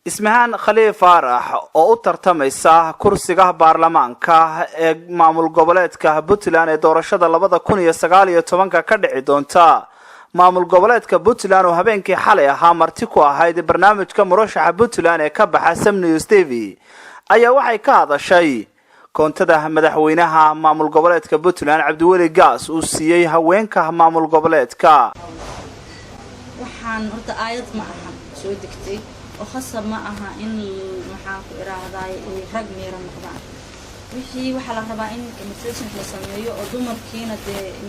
ismahaan khaliif faarax oo u tartamaysa kursiga baarlamaanka ee maamul goboleedka Puntland ee doorashada 2019 ka dhici doonta maamul goboleedka Puntland oo habeenkii xalay ahaa marti ku ahayd barnaamijka murashaxa Puntland ee ka baxa Sam News TV ayaa waxay ka hadashay koontada madaxweynaha maamul goboleedka Puntland Cabdiweli Gaas uu siiyay haweenka maamul goboleedka waxaan horta aayad ma aha soo degtay وخاصة معها إن محاك إرادة رج ميرا نقدان وحي وحلا ربع إن كمثلث نسميه أدمر كينا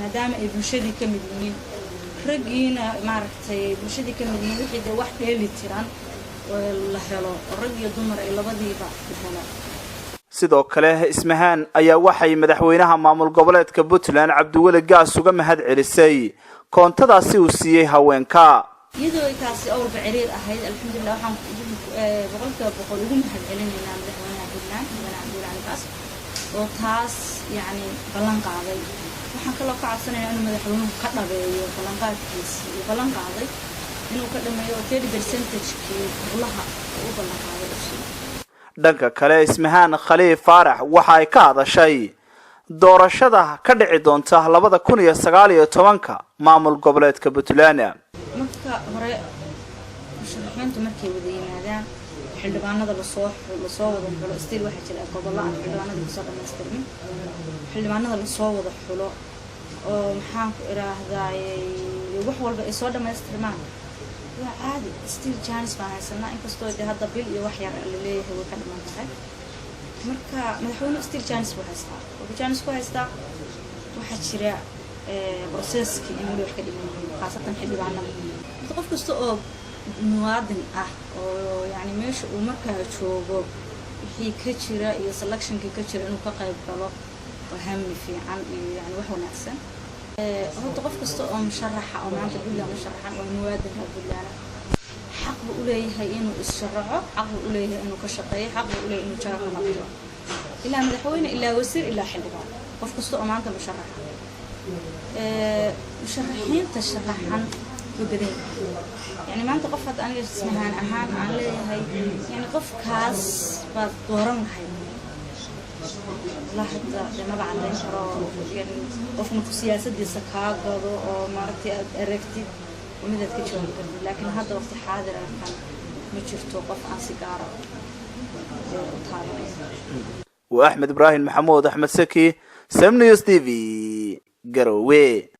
مدام المشدي كمدينين رجينا معرفتي المشدي كمدينين وحي ده واحد اللي تيران ولا هلا الرج يدمر إلا بدي بقى هلا sidoo kale ismahaan ayaa waxay madaxweynaha maamul goboleedka Puntland Cabdiweli Gaas uga mahad celisay koontadaasi uu siiyay haweenka يدو كاسي أول بعرير أهيد الحمد لله وحنا بقولك بقولهم هالعلم إن مدحونا بلان من عبدول عن كاس وتاس يعني بلان قاضي وحنا كلا قاعدين إنه مدحونا قطع بيو بلان قاضي كيس بلان قاضي إنه كذا ما يوتير برسنتج كي والله وبلان قاضي الشيء. dhanka kale ismahaan khaliif faarax waxa ay ka hadashay doorashada ka dhici doonta 2019 maamul goboleedka Puntland marka hore musharaxiintu markay wada yimaadaan xildhibaanada la soo wada xulo istil waxa jira gobolada xildhibaanada soo dhameystirmin xildhibaanada la soo wada xulo oo maxaan ku iraahday wax walba ay soo dhameystirmaan waa caadi istil chance baan haysanaa inkastoo hadda bil iyo wax yar la leeyahay way ka dhiman tahay marka madaxweyne istil chance buu haystaa oo chance ku haystaa waxa jira بروسيسكي إنه يروح كده خاصة حلبانة تقف كستو موادن أو يعني مش ومركها شوبو هي كتيرة هي سelection كتيرة إنه كقيب كلا وهم في عن يعني وحنا نفسه هو تقف كستو مشرحة أو ما تقول له مشرحة أو موادن هقول له حق بقوله هي إنه الشرعة حق بقوله إنه كشقية حق بقوله إنه شرح مقطع إلا مدحوين إلا وسير إلا حلبان تقف كستو ما أنت مشرحة مشرحين تشرحان بدرين يعني ما أنت قفت أنا اسمها أهان على هاي يعني قف كاس بدورن هاي لا حتى ما بعد إنشراء يعني قف من سياسة دي سكاك أو مرتي أركتي ومدة كتير لكن هذا وقت حاضر كان مشرت وقف عن سيجارة وأحمد إبراهيم محمود أحمد سكي سام نيوز TV Get away.